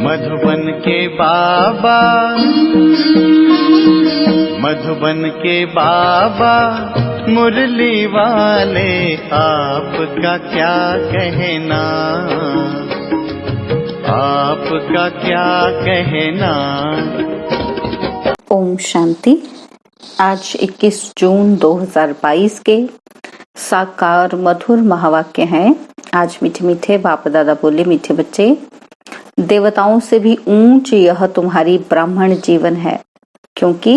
मधुबन के बाबा, मधुबन के बाबा मुरली वाले, आपका क्या कहना, आपका क्या कहना। ओम शांति। आज 21 जून 2022 के साकार मधुर महावाक्य हैं। आज मीठे मीठे बाप दादा बोले, मीठे बच्चे, देवताओं से भी ऊंच यह तुम्हारी ब्राह्मण जीवन है, क्योंकि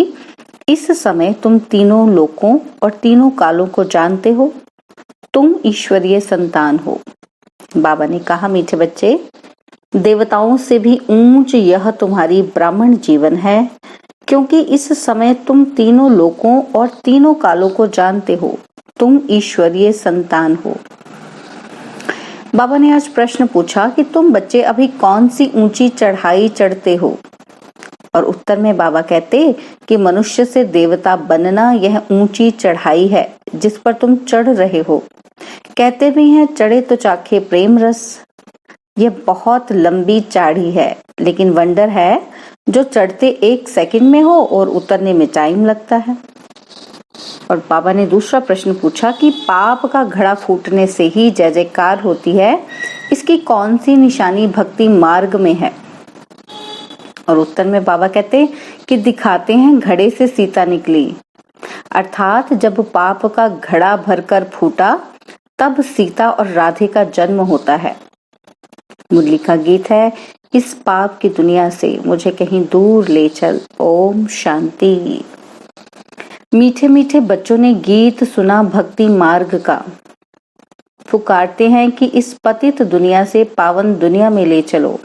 इस समय तुम तीनों लोकों और तीनों कालों को जानते हो। तुम ईश्वरीय संतान हो। बाबा ने कहा, मीठे बच्चे, देवताओं से भी ऊंच यह तुम्हारी ब्राह्मण जीवन है, क्योंकि इस समय तुम तीनों लोकों और तीनों कालों को जानते हो। तुम ईश्वरीय संतान हो। बाबा ने आज प्रश्न पूछा कि तुम बच्चे अभी कौन सी ऊंची चढ़ाई चढ़ते हो, और उत्तर में बाबा कहते कि मनुष्य से देवता बनना यह ऊंची चढ़ाई है जिस पर तुम चढ़ रहे हो। कहते भी हैं, चढ़े तो चाखे प्रेम रस। यह बहुत लंबी चाढ़ी है, लेकिन वंडर है जो चढ़ते 1 सेकंड में हो और उतरने में टाइम लगता है। और बाबा ने दूसरा प्रश्न पूछा कि पाप का घड़ा फूटने से ही जय जयकार होती है, इसकी कौन सी निशानी भक्ति मार्ग में है। और उत्तर में बाबा कहते कि दिखाते हैं, घड़े से सीता निकली, अर्थात जब पाप का घड़ा भरकर फूटा तब सीता और राधे का जन्म होता है। मुरली का गीत है, इस पाप की दुनिया से मुझे कहीं दूर ले चल। ओम शांति। मीठे मीठे बच्चों ने गीत सुना भक्ति मार्ग का। पुकारते हैं कि इस पतित दुनिया से पावन दुनिया में ले चलो,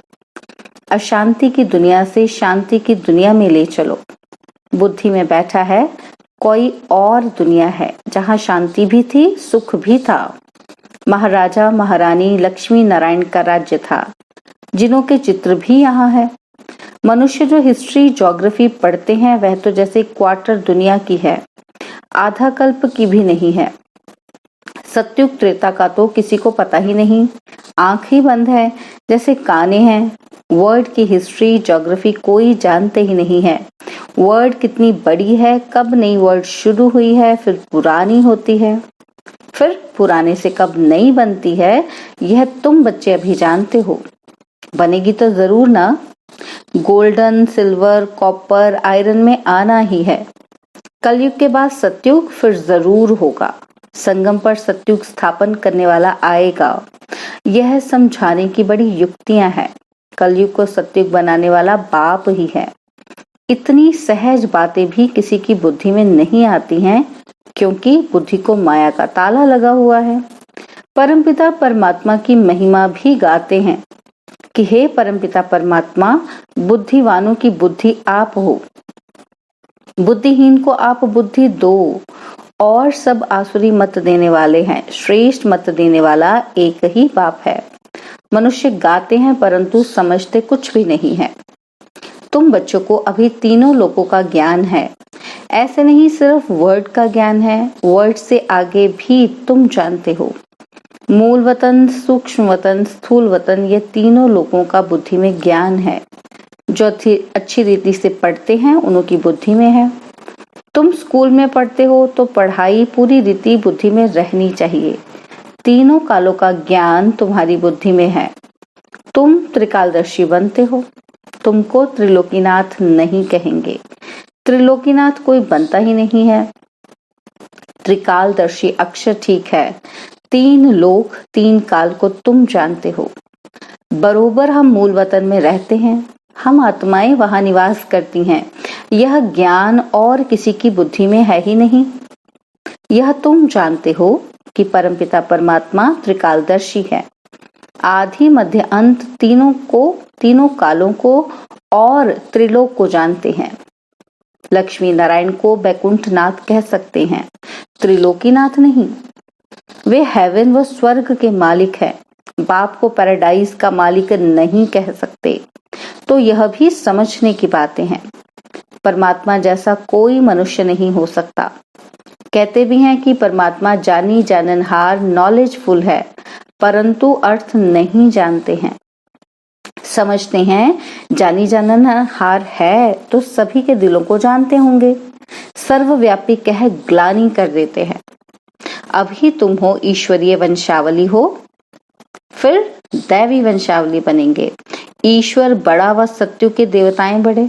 अशांति की दुनिया से शांति की दुनिया में ले चलो। बुद्धि में बैठा है कोई और दुनिया है जहाँ शांति भी थी, सुख भी था। महाराजा महारानी लक्ष्मी नारायण का राज्य था, जिनों के चित्र भी यहाँ है। मनुष्य जो हिस्ट्री ज्योग्राफी पढ़ते हैं वह तो जैसे क्वार्टर दुनिया की है, आधा कल्प की भी नहीं है। सत्युग त्रेता का तो किसी को पता ही नहीं, आंख ही बंद है, जैसे काने हैं। वर्ल्ड की हिस्ट्री ज्योग्राफी कोई जानते ही नहीं है। वर्ल्ड कितनी बड़ी है, कब नई वर्ल्ड शुरू हुई है, फिर पुरानी होती है, फिर पुराने से कब नई बनती है, यह तुम बच्चे अभी जानते हो। बनेगी तो जरूर ना। गोल्डन, सिल्वर, कॉपर, आयरन में आना ही है। कलयुग के बाद सतयुग फिर जरूर होगा। संगम पर सतयुग स्थापन करने वाला आएगा। यह समझाने की बड़ी युक्तियां हैं। कलयुग को सतयुग बनाने वाला बाप ही है। इतनी सहज बातें भी किसी की बुद्धि में नहीं आती हैं, क्योंकि बुद्धि को माया का ताला लगा हुआ है। परमपिता परमात्मा की महिमा भी गाते हैं कि हे परमपिता परमात्मा, बुद्धिवानों की बुद्धि आप हो, बुद्धिहीन को आप बुद्धि दो, और सब आसुरी मत देने वाले हैं। श्रेष्ठ मत देने वाला एक ही बाप है। मनुष्य गाते हैं परंतु समझते कुछ भी नहीं है। तुम बच्चों को अभी तीनों लोकों का ज्ञान है। ऐसे नहीं सिर्फ वर्ड का ज्ञान है, वर्ड से आगे भी तुम जानते हो। मूल वतन, सूक्ष्म वतन, स्थूल वतन, ये तीनों लोगों का बुद्धि में ज्ञान है। जो अच्छी रीति से पढ़ते हैं उन्हों की बुद्धि में है। तुम स्कूल में पढ़ते हो तो पढ़ाई पूरी रीति बुद्धि में रहनी चाहिए। तीनों कालों का ज्ञान तुम्हारी बुद्धि में है। तुम त्रिकालदर्शी बनते हो। तुमको त्रिलोकीनाथ नहीं कहेंगे। त्रिलोकीनाथ कोई बनता ही नहीं है। त्रिकालदर्शी अक्षर ठीक है। 3 लोक 3 काल को तुम जानते हो। बरोबर हम मूल वतन में रहते हैं, हम आत्माएं वहां निवास करती हैं। यह ज्ञान और किसी की बुद्धि में है ही नहीं। यह तुम जानते हो कि परमपिता परमात्मा त्रिकालदर्शी है। आदि मध्य अंत तीनों को, तीनों कालों को और त्रिलोक को जानते हैं। लक्ष्मी नारायण को बैकुंठनाथ कह सकते हैं, त्रिलोकीनाथ नहीं। वे हेवन व स्वर्ग के मालिक हैं। बाप को पैराडाइज का मालिक नहीं कह सकते। तो यह भी समझने की बातें हैं। परमात्मा जैसा कोई मनुष्य नहीं हो सकता। कहते भी हैं कि परमात्मा जानी जाननहार, नॉलेजफुल है, परंतु अर्थ नहीं जानते हैं। समझते हैं जानी जाननहार है तो सभी के दिलों को जानते होंगे। सर्वव्यापी कह ग्लानि कर देते हैं। अभी तुम हो ईश्वरीय वंशावली हो, फिर दैवी वंशावली बनेंगे। ईश्वर बड़ा व सत्यु के देवताएं बड़े।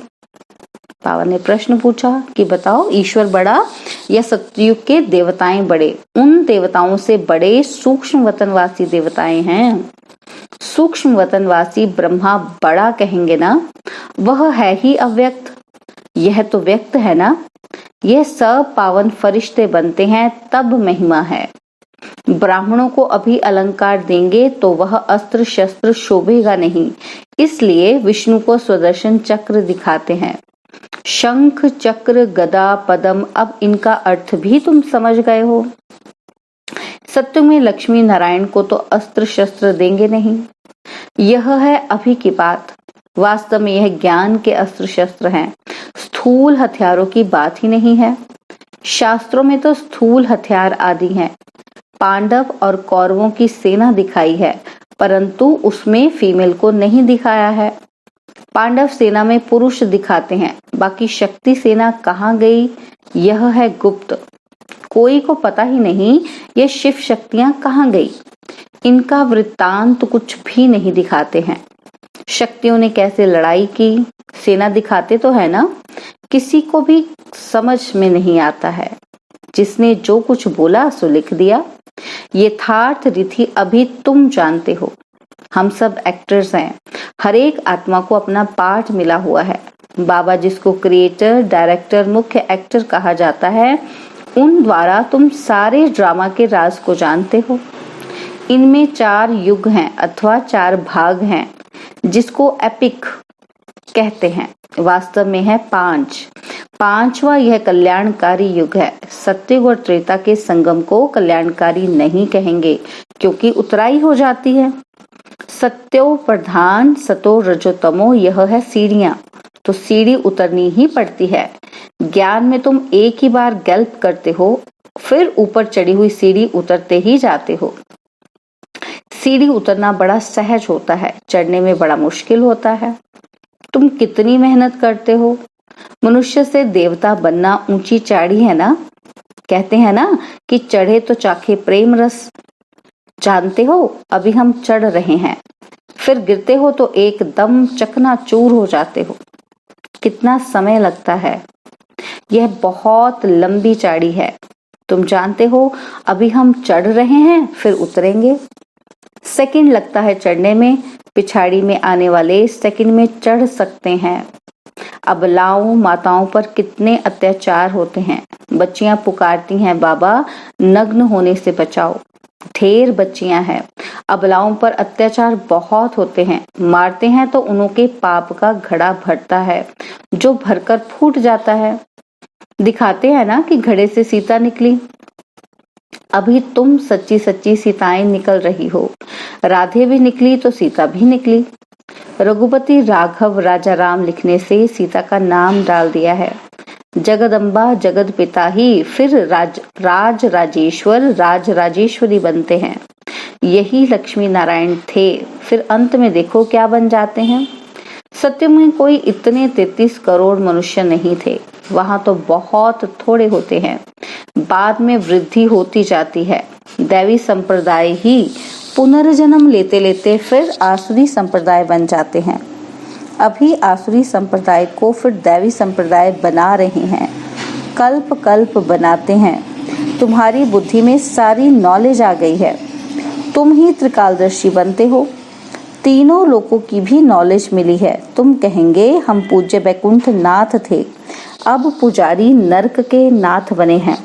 बाबा ने प्रश्न पूछा कि बताओ ईश्वर बड़ा या सतयुग के देवताएं बड़े? उन देवताओं से बड़े सूक्ष्म वतनवासी देवताएं हैं। सूक्ष्म वतनवासी ब्रह्मा बड़ा कहेंगे ना, वह है ही अव्यक्त, यह तो व्यक्त है ना। यह सब पावन फरिश्ते बनते हैं तब महिमा है। ब्राह्मणों को अभी अलंकार देंगे तो वह अस्त्र शस्त्र शोभेगा नहीं, इसलिए विष्णु को स्वदर्शन चक्र दिखाते हैं। शंख चक्र गदा पद्म, अब इनका अर्थ भी तुम समझ गए हो। सत्य में लक्ष्मी नारायण को तो अस्त्र शस्त्र देंगे नहीं, यह है अभी की बात। वास्तव में यह ज्ञान के अस्त्र शस्त्र हैं, स्थूल हथियारों की बात ही नहीं है। शास्त्रों में तो स्थूल हथियार आदि हैं। पांडव और कौरवों की सेना दिखाई है, परंतु उसमें फीमेल को नहीं दिखाया है। पांडव सेना में पुरुष दिखाते हैं, बाकी शक्ति सेना कहाँ गई यह है गुप्त। कोई को पता ही नहीं ये शिव शक्तियां कहाँ गई। इनका वृत्तांत कुछ भी नहीं दिखाते हैं। शक्तियों ने कैसे लड़ाई की, सेना दिखाते तो है ना, किसी को भी समझ में नहीं आता है। जिसने जो कुछ बोला सो लिख दिया। यथार्थ रीति अभी तुम जानते हो। हम सब एक्टर्स हैं, हर एक आत्मा को अपना पार्ट मिला हुआ है। बाबा जिसको क्रिएटर, डायरेक्टर, मुख्य एक्टर कहा जाता है, उन द्वारा तुम सारे ड्रामा के राज को जानते हो। इनमें 4 युग हैं अथवा 4 भाग हैं, जिसको एपिक कहते हैं। वास्तव में है 5। 5वां यह कल्याणकारी युग है। सत्ययुग और त्रेता के संगम को कल्याणकारी नहीं कहेंगे, क्योंकि उतराई हो जाती है। सत्यो प्रधान सतो रजोतमो, यह है सीढ़ियां, तो सीढ़ी उतरनी ही पड़ती है। ज्ञान में तुम एक ही बार गल्प करते हो, फिर ऊपर चढ़ी हुई सीढ़ी उतरते ही जाते हो। सीढ़ी उतरना बड़ा सहज होता है, चढ़ने में बड़ा मुश्किल होता है। तुम कितनी मेहनत करते हो। मनुष्य से देवता बनना ऊंची चाढ़ी है ना। कहते हैं ना कि चढ़े तो चाखे प्रेम रस। जानते हो अभी हम चढ़ रहे हैं, फिर गिरते हो तो एकदम चकनाचूर हो जाते हो। कितना समय लगता है। यह बहुत लंबी चाढ़ी है। तुम जानते हो अभी हम चढ़ रहे हैं, फिर उतरेंगे। सेकंड लगता है चढ़ने में, पिछाड़ी में आने वाले सेकंड में चढ़ सकते हैं। अबलाओं माताओं पर कितने अत्याचार होते हैं। बच्चियां पुकारती हैं बाबा नग्न होने से बचाओ। ढेर बच्चियां हैं। अबलाओं पर अत्याचार बहुत होते हैं। मारते हैं तो उनके पाप का घड़ा भरता है, जो भरकर फूट जाता है। दिखाते हैं ना कि घड़े से सीता निकली। अभी तुम सच्ची सच्ची सीताएं निकल रही हो। राधे भी निकली तो सीता भी निकली। रघुपति राघव राजा राम लिखने से सीता का नाम डाल दिया है। जगदम्बा जगद पिता ही फिर राजेश्वर राज राजेश्वरी बनते हैं। यही लक्ष्मी नारायण थे, फिर अंत में देखो क्या बन जाते हैं। सत्य में कोई इतने 33 करोड़ मनुष्य नहीं थे, वहां तो बहुत थोड़े होते हैं। बाद में वृद्धि होती जाती है। दैवी संप्रदाय ही पुनर्जन्म लेते लेते फिर आसुरी संप्रदाय बन जाते हैं। अभी आसुरी संप्रदाय को फिर दैवी संप्रदाय बना रहे हैं। कल्प कल्प बनाते हैं। तुम्हारी बुद्धि में सारी नॉलेज आ गई है। तुम ही त्रिकालदर्शी बनते हो। तीनों लोगों की भी नॉलेज मिली है। तुम कहेंगे हम पूज्य बैकुंठ नाथ थे, अब पुजारी नरक के नाथ बने हैं।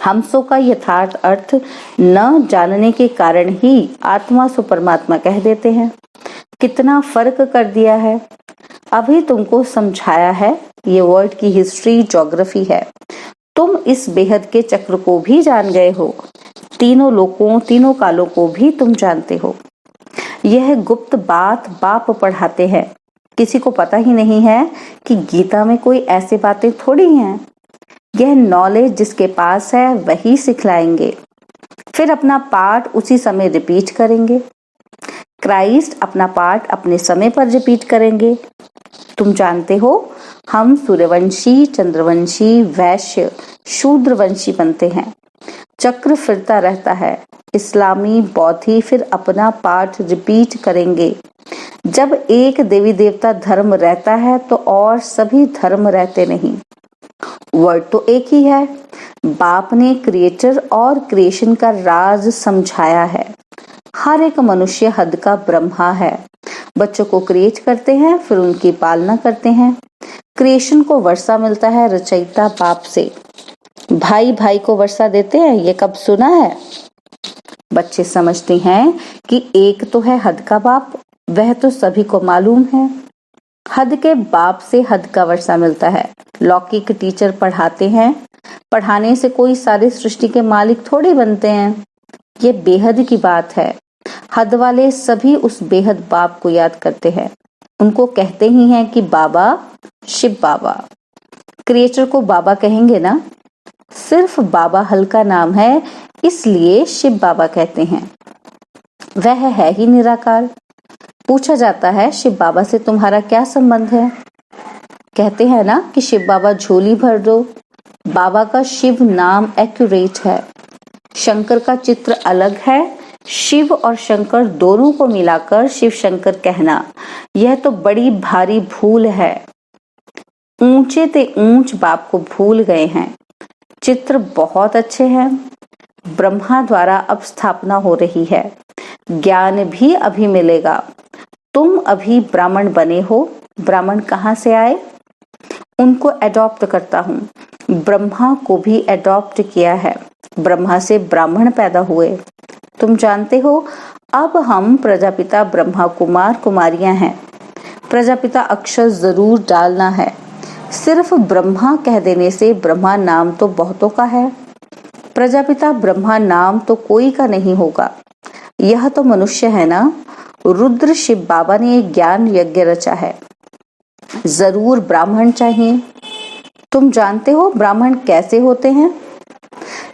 हमसों का यथार्थ अर्थ न जानने के कारण ही आत्मा सो परमात्मा कह देते हैं। कितना फर्क कर दिया है। अभी तुमको समझाया है। ये वर्ड की हिस्ट्री ज्योग्राफी है। तुम इस बेहद के चक्र को भी जान गए हो। तीनों लोकों तीनों कालों को भी तुम जानते हो। यह गुप्त बात बाप पढ़ाते हैं। किसी को पता ही नहीं है कि गीता में कोई ऐसी बातें थोड़ी हैं। यह नॉलेज जिसके पास है वही सिखलाएंगे, फिर अपना पाठ उसी समय रिपीट करेंगे। क्राइस्ट अपना पाठ अपने समय पर रिपीट करेंगे। तुम जानते हो हम सूर्यवंशी, चंद्रवंशी, वैश्य, शूद्रवंशी बनते हैं। चक्र फिरता रहता है। इस्लामी, बौद्धि फिर अपना पाठ रिपीट करेंगे। जब एक देवी देवता धर्म रहता है तो और सभी धर्म रहते नहीं। वर्ड तो एक ही है। बाप ने क्रिएटर और क्रिएशन का राज समझाया है। हर एक मनुष्य हद का ब्रह्मा है। बच्चों को क्रिएट करते हैं, फिर उनकी पालना करते हैं। क्रिएशन को वर्षा मिलता है रचयिता बाप से। भाई भाई को वर्षा देते हैं, ये कब सुना है? बच्चे समझते हैं कि एक तो है हद का बाप, वह तो सभी को मालूम है। हद के बाप से हद का वर्षा मिलता है। लौकिक टीचर पढ़ाते हैं, पढ़ाने से कोई सारी सृष्टि के मालिक थोड़े बनते हैं। ये बेहद की बात है। हद वाले सभी उस बेहद बाप को याद करते हैं। उनको कहते ही हैं कि बाबा, शिव बाबा। क्रिएटर को बाबा कहेंगे ना? सिर्फ बाबा हल्का नाम है, इसलिए शिव बाबा कहते हैं। वह है ही निराकार। पूछा जाता है शिव बाबा से तुम्हारा क्या संबंध है? कहते हैं ना कि शिव बाबा झोली भर दो। बाबा का शिव नाम एक्यूरेट है। शंकर का चित्र अलग है। शिव और शंकर दोनों को मिलाकर शिव शंकर कहना, यह तो बड़ी भारी भूल है। ऊंचे ते ऊंच बाप को भूल गए हैं। चित्र बहुत अच्छे हैं। ब्रह्मा द्वारा अब स्थापना हो रही है। ज्ञान भी अभी मिलेगा। तुम अभी ब्राह्मण बने हो। ब्राह्मण कहाँ से आए? उनको एडॉप्ट करता हूँ। ब्रह्मा को भी एडॉप्ट किया है। ब्रह्मा से ब्राह्मण पैदा हुए। तुम जानते हो अब हम प्रजापिता ब्रह्मा कुमार कुमारियां हैं। प्रजापिता अक्षर जरूर डालना है। सिर्फ ब्रह्मा कह देने से ब्रह्मा नाम तो बहुतों का है। प्रजापिता ब्रह्मा नाम तो कोई का नहीं होगा। यह तो मनुष्य है ना। रुद्र शिव बाबा ने एक ज्ञान यज्ञ रचा है। जरूर ब्राह्मण चाहिए। तुम जानते हो ब्राह्मण कैसे होते हैं?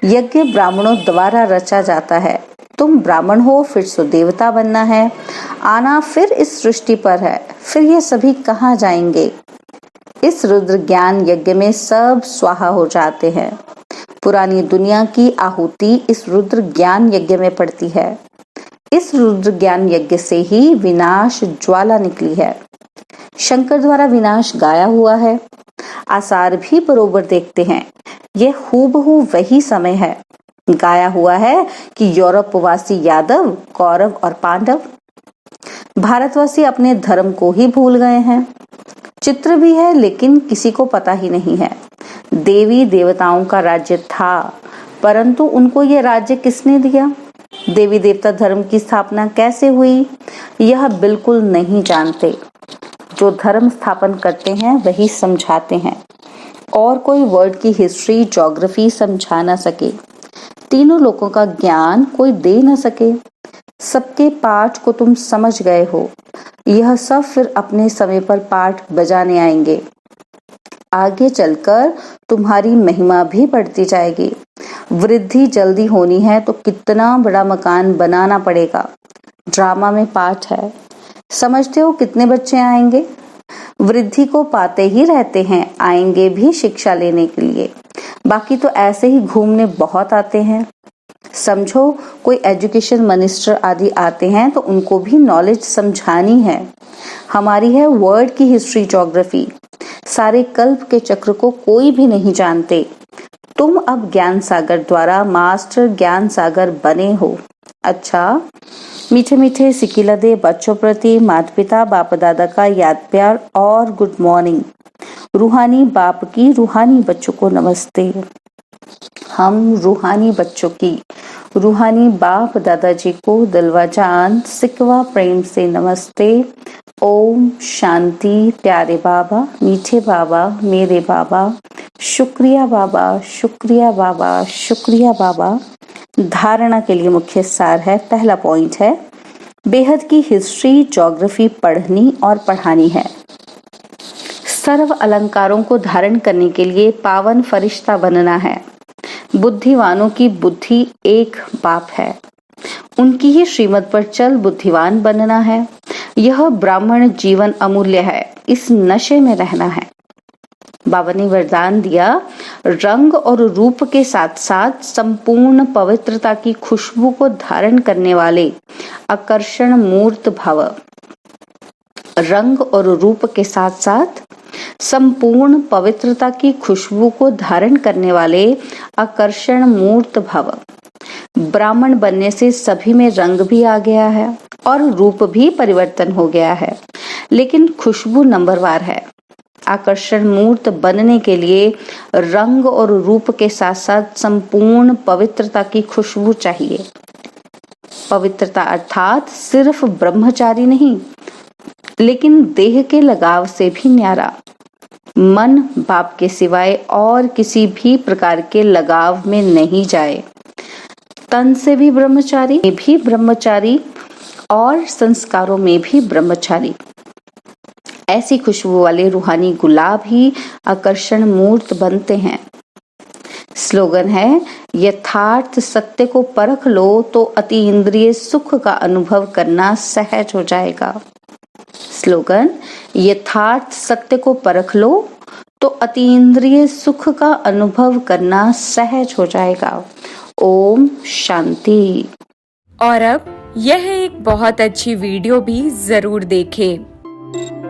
यज्ञ ब्राह्मणों द्वारा रचा जाता है। तुम ब्राह्मण हो, फिर सो देवता बनना है। आना फिर इस सृष्टि पर है। फिर ये सभी कहाँ जाएंगे? इस रुद्र ज्ञान यज्ञ में सब स्वाहा हो जाते हैं। पुरानी दुनिया की आहुति इस रुद्र ज्ञान यज्ञ में पड़ती है। इस रुद्र ज्ञान यज्ञ से ही विनाश ज्वाला निकली है। शंकर द्वारा विनाश गाया हुआ है। आसार भी बरोबर देखते हैं। यह हूबहू वही समय है। गाया हुआ है कि यूरोपवासी यादव, कौरव और पांडव। भारतवासी अपने धर्म को ही भूल गए हैं। चित्र भी है लेकिन किसी को पता ही नहीं है। देवी देवताओं का राज्य था, परंतु उनको यह राज्य किसने दिया? देवी देवता धर्म की स्थापना कैसे हुई, यह बिल्कुल नहीं जानते। जो धर्म स्थापन करते हैं वही समझाते हैं, और कोई वर्ड की हिस्ट्री, ज्योग्राफी समझा ना सके। तीनों लोगों का ज्ञान कोई दे न सके। सबके पाठ को तुम समझ गए हो। यह सब फिर अपने समय पर पाठ बजाने आएंगे। आगे चलकर तुम्हारी महिमा भी बढ़ती जाएगी। वृद्धि जल्दी होनी है तो कितना बड़ा मकान बनाना पड़ेगा। ड्रामा में पाठ है। समझते हो कितने बच्चे आएंगे? वृद्धि को पाते ही रहते हैं, आएंगे भी शिक्षा लेने के लिए। बाकी तो ऐसे ही घूमने बहुत आते हैं। समझो कोई एजुकेशन मिनिस्टर आदि आते हैं तो उनको भी नॉलेज समझानी है। हमारी है वर्ल्ड की हिस्ट्री, ज्योग्राफी। सारे कल्प के चक्र को कोई भी नहीं जानते। तुम अब ज्ञान सागर द्वारा मास्टर ज्ञान सागर बने हो। अच्छा, मीठे मीठे सिकिलदे बच्चों प्रति माता पिता बाप दादा का याद प्यार और गुड मॉर्निंग। रूहानी बाप की रूहानी बच्चों को नमस्ते। हम रूहानी बच्चों की रूहानी बाप दादाजी को दिलवा जान सिकवा प्रेम से नमस्ते। ओम शांति। प्यारे बाबा, मीठे बाबा, मेरे बाबा, शुक्रिया बाबा, शुक्रिया बाबा, शुक्रिया बाबा। धारणा के लिए मुख्य सार है। पहला पॉइंट है, बेहद की हिस्ट्री, ज्योग्राफी पढ़नी और पढ़ानी है। सर्व अलंकारों को धारण करने के लिए पावन फरिश्ता बनना है। बुद्धिवानों की बुद्धि एक बाप है। उनकी ही श्रीमत पर चल बुद्धिमान बनना है। यह ब्राह्मण जीवन अमूल्य है, इस नशे में रहना है। बाबा ने वरदान दिया, रंग और रूप के साथ साथ संपूर्ण पवित्रता की खुशबू को धारण करने वाले आकर्षण मूर्त भव। रंग और रूप के साथ साथ संपूर्ण पवित्रता की खुशबू को धारण करने वाले आकर्षण मूर्त भव। ब्राह्मण बनने से सभी में रंग भी आ गया है और रूप भी परिवर्तन हो गया है, लेकिन खुशबू नंबरवार है। आकर्षण मूर्त बनने के लिए रंग और रूप के साथ साथ संपूर्ण पवित्रता की खुशबू चाहिए। पवित्रता अर्थात सिर्फ ब्रह्मचारी नहीं, लेकिन देह के लगाव से भी न्यारा। मन बाप के सिवाय और किसी भी प्रकार के लगाव में नहीं जाए। तन से भी ब्रह्मचारी और संस्कारों में भी ब्रह्मचारी। ऐसी खुशबू वाले रूहानी गुलाब ही आकर्षण मूर्त बनते हैं। स्लोगन है, यथार्थ सत्य को परख लो तो अति इंद्रिय सुख का अनुभव करना सहज हो जाएगा। स्लोगन, यथार्थ सत्य को परख लो तो अति इंद्रिय सुख का अनुभव करना सहज हो जाएगा। ओम शांति। और अब यह एक बहुत अच्छी वीडियो भी जरूर देखें।